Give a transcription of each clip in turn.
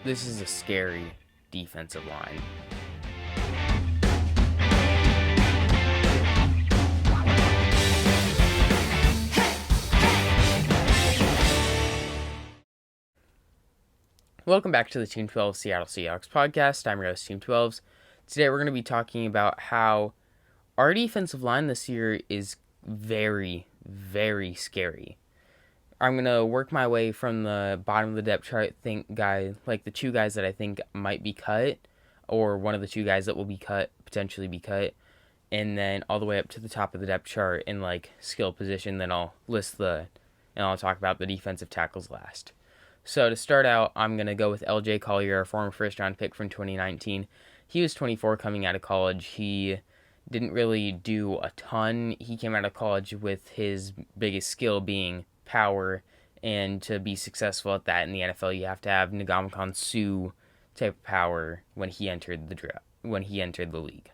This is a scary defensive line. Welcome back to the Team 12 Seattle Seahawks podcast. I'm your host, Team 12s. Today we're going to be talking about how our defensive line this year is very, very scary. I'm going to work my way from the bottom of the depth chart, the two guys that I think might be cut, or one of the two guys that will be cut, potentially be cut, and then all the way up to the top of the depth chart in skill position. Then I'll talk about the defensive tackles last. So to start out, I'm going to go with LJ Collier, a former first-round pick from 2019. He was 24 coming out of college. He didn't really do a ton. He came out of college with his biggest skill being power, and to be successful at that in the NFL, you have to have Ndamukong Suh type of power when he entered the league.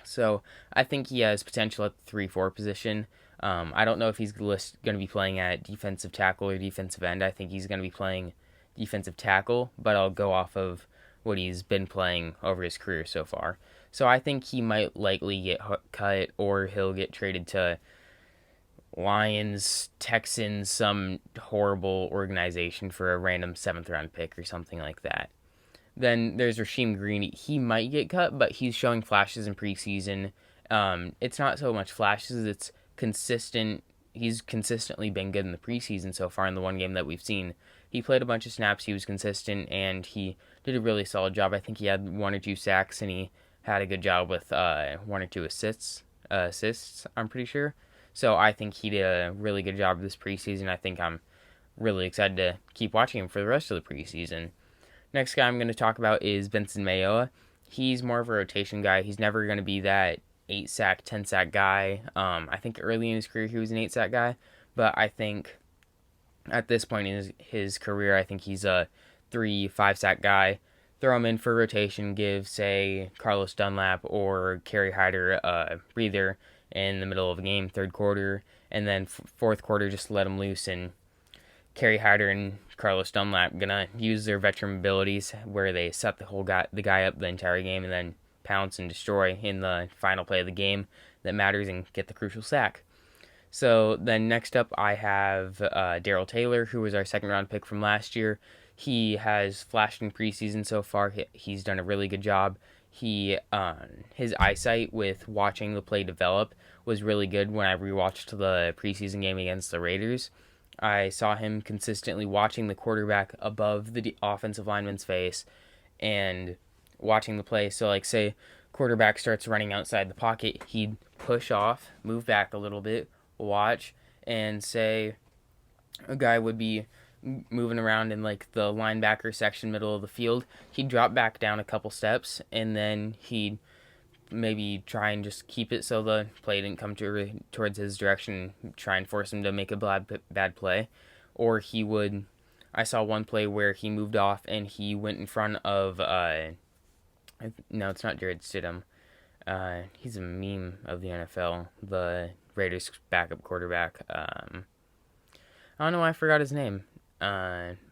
So I think he has potential at the 3-4 position. I don't know if he's going to be playing at defensive tackle or defensive end. I think he's going to be playing defensive tackle, but I'll go off of what he's been playing over his career so far. So I think he might likely get cut, or he'll get traded to Lions, Texans, some horrible organization for a random 7th round pick or something like that. Then there's Rasheem Green. He might get cut, but he's showing flashes in preseason. It's not so much flashes, it's consistent. He's consistently been good in the preseason so far in the one game that we've seen. He played a bunch of snaps, he was consistent, and he did a really solid job. I think he had 1 or 2 sacks, and he had a good job with 1 or 2 assists, I'm pretty sure. So I think he did a really good job this preseason. I think I'm really excited to keep watching him for the rest of the preseason. Next guy I'm going to talk about is Benson Mayowa. He's more of a rotation guy. He's never going to be that 8-sack, 10-sack guy. I think early in his career he was an 8-sack guy, but I think at this point in his career, I think he's a 3-5-sack guy. Throw him in for rotation, give, say, Carlos Dunlap or Carrie Hyder a breather in the middle of a game, third quarter, and then fourth quarter just let him loose, and Carrie Hyder and Carlos Dunlap gonna use their veteran abilities where they set the guy up the entire game and then pounce and destroy in the final play of the game that matters and get the crucial sack. So then next up I have Daryl Taylor, who was our 2nd round pick from last year. He has flashed in preseason so far. He's done a really good job. His eyesight with watching the play develop was really good when I rewatched the preseason game against the Raiders. I saw him consistently watching the quarterback above the offensive lineman's face and watching the play. So, say quarterback starts running outside the pocket, he'd push off, move back a little bit, watch, and say a guy would be moving around in the linebacker section, middle of the field. He'd drop back down a couple steps, and then he'd maybe try and just keep it so the play didn't come towards his direction, try and force him to make a bad play. Or I saw one play where he moved off and he went in front of, no, it's not Jared Stidham. He's a meme of the NFL, the Raiders backup quarterback. I don't know why I forgot his name.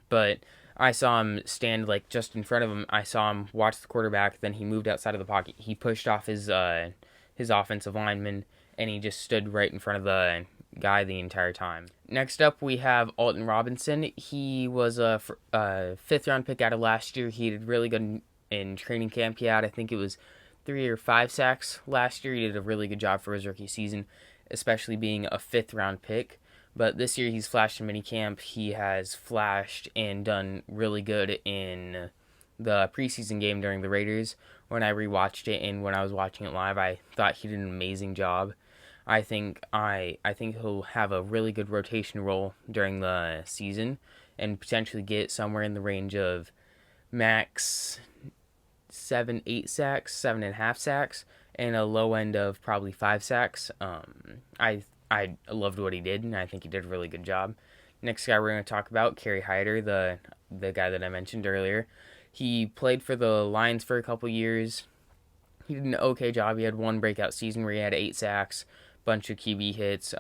But I saw him stand just in front of him. I saw him watch the quarterback. Then he moved outside of the pocket. He pushed off his offensive lineman, and he just stood right in front of the guy the entire time. Next up, we have Alton Robinson. He was a 5th round pick out of last year. He did really good in training camp. He had, I think it was 3 or 5 sacks last year. He did a really good job for his rookie season, especially being a 5th round pick. But this year he's flashed in minicamp. He has flashed and done really good in the preseason game during the Raiders. When I rewatched it and when I was watching it live, I thought he did an amazing job. I think he'll have a really good rotation role during the season and potentially get somewhere in the range of max 7-8 sacks, 7.5 sacks, and a low end of probably 5 sacks. I loved what he did, and I think he did a really good job. Next guy we're going to talk about, Carrie Hyder, the guy that I mentioned earlier. He played for the Lions for a couple years. He did an okay job. He had 1 breakout season where he had 8 sacks, bunch of QB hits,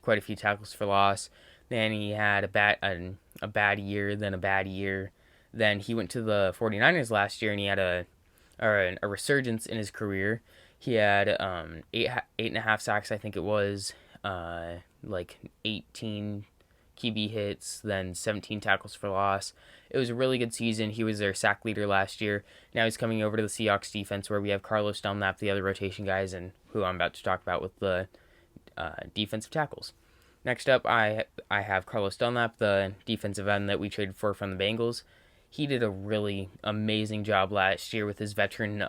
quite a few tackles for loss. Then he had a bad year, then a bad year, Then he went to the 49ers last year, and he had a resurgence in his career. He had 8.5 sacks, I think it was, like 18 QB hits, then 17 tackles for loss. It was a really good season. He was their sack leader last year. Now he's coming over to the Seahawks defense, where we have Carlos Dunlap, the other rotation guys, and who I'm about to talk about with the defensive tackles. Next up, I have Carlos Dunlap, the defensive end that we traded for from the Bengals. He did a really amazing job last year with his veteran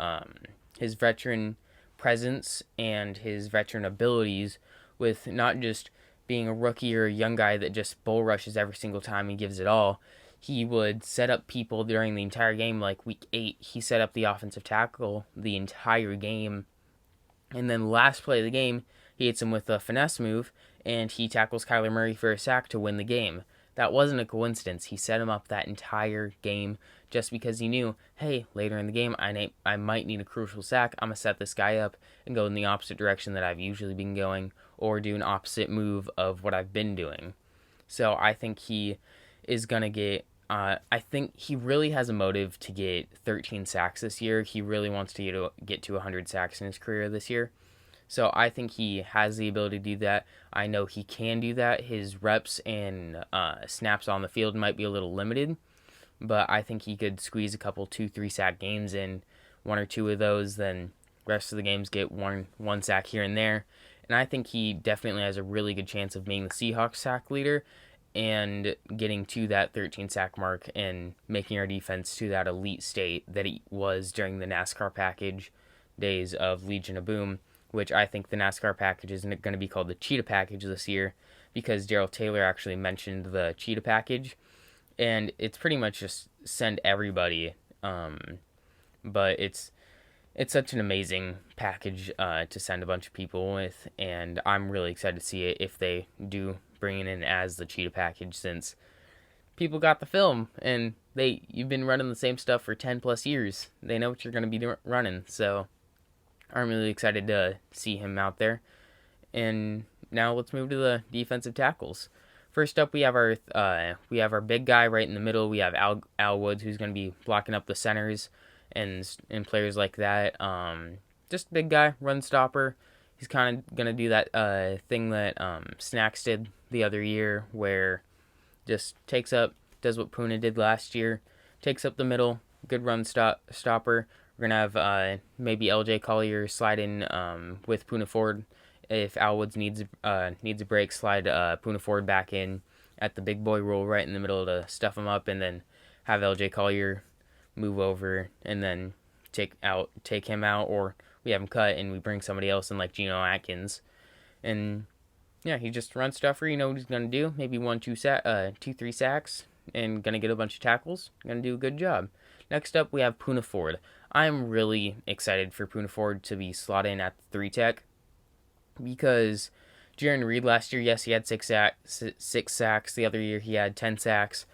presence and his veteran abilities, with not just being a rookie or a young guy that just bull rushes every single time and gives it all. He would set up people during the entire game. Like week 8, he set up the offensive tackle the entire game, and then last play of the game, he hits him with a finesse move, and he tackles Kyler Murray for a sack to win the game. That wasn't a coincidence. He set him up that entire game just because he knew, hey, later in the game, I might need a crucial sack. I'm going to set this guy up and go in the opposite direction that I've usually been going, or do an opposite move of what I've been doing. So I think he is going to get, I think he really has a motive to get 13 sacks this year. He really wants to get to 100 sacks in his career this year. So I think he has the ability to do that. I know he can do that. His reps and snaps on the field might be a little limited, but I think he could squeeze a couple 2-3 sack games in, 1 or 2 of those, then rest of the games get one sack here and there. And I think he definitely has a really good chance of being the Seahawks sack leader and getting to that 13 sack mark and making our defense to that elite state that he was during the NASCAR package days of Legion of Boom, which I think the NASCAR package is going to be called the Cheetah package this year, because Daryl Taylor actually mentioned the Cheetah package, and it's pretty much just send everybody, but it's such an amazing package to send a bunch of people with, and I'm really excited to see it if they do bring it in as the Cheetah package, since people got the film, and you've been running the same stuff for 10 plus years. They know what you're going to be running, so I'm really excited to see him out there. And now let's move to the defensive tackles. First up, we have our big guy right in the middle. We have Al Woods, who's going to be blocking up the centers and players like that. Just big guy, run stopper. He's kind of going to do that thing that Snacks did the other year, where just does what Puna did last year, takes up the middle, good run stopper. We're going to have maybe LJ Collier slide in with Puna Ford. If Al Woods needs a break, slide Puna Ford back in at the big boy role right in the middle to stuff him up, and then have LJ Collier move over and then take him out, or we have him cut and we bring somebody else in like Geno Atkins. And yeah, he just runs stuffer. You know what he's going to do. Maybe 2-3 sacks and going to get a bunch of tackles. Going to do a good job. Next up, we have Puna Ford. I'm really excited for Puna Ford to be slotted in at the 3 tech, because Jaron Reed last year, yes, he had 6 sacks. The other year, he had 10 sacks.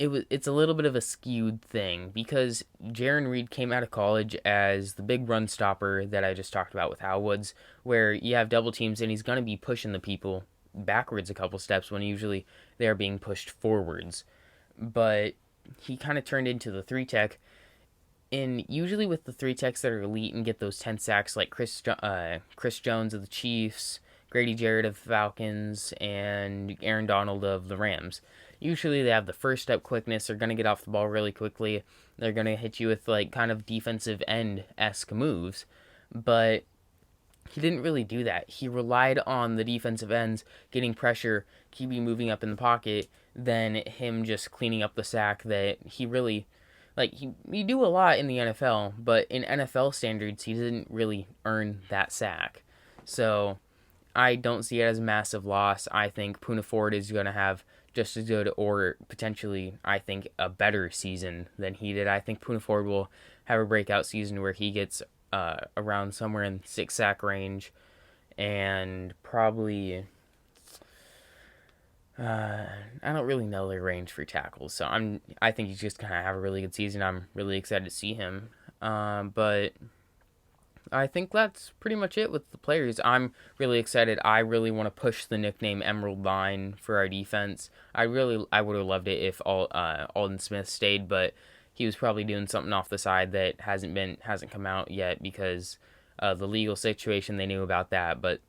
It's a little bit of a skewed thing, because Jaron Reed came out of college as the big run stopper that I just talked about with Al Woods, where you have double teams and he's going to be pushing the people backwards a couple steps when usually they're being pushed forwards. But he kind of turned into the 3 tech, and usually with the 3 techs that are elite and get those 10 sacks, like Chris Jones of the Chiefs, Grady Jarrett of the Falcons, and Aaron Donald of the Rams, usually they have the first step quickness. They're going to get off the ball really quickly. They're going to hit you with like kind of defensive end-esque moves. But he didn't really do that. He relied on the defensive ends getting pressure, QB moving up in the pocket, then him just cleaning up the sack that he really, like, he do a lot in the NFL, but in NFL standards, he didn't really earn that sack. So I don't see it as a massive loss. I think Puna Ford is going to have just as good, or potentially, I think, a better season than he did. I think Puna Ford will have a breakout season where he gets around somewhere in 6 sack range, and probably I don't really know their range for tackles, so I think he's just gonna have a really good season. I'm really excited to see him. But I think that's pretty much it with the players. I'm really excited. I really want to push the nickname Emerald Line for our defense. I would have loved it if Alden Smith stayed, but he was probably doing something off the side that hasn't come out yet because the legal situation. They knew about that, but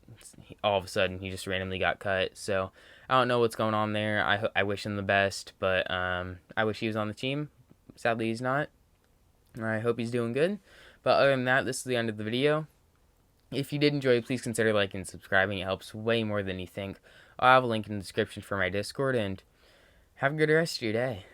all of a sudden he just randomly got cut. So I don't know what's going on there. I wish him the best, but I wish he was on the team. Sadly, he's not. I hope he's doing good. But other than that, this is the end of the video. If you did enjoy, please consider liking and subscribing. It helps way more than you think. I'll have a link in the description for my Discord, and have a good rest of your day.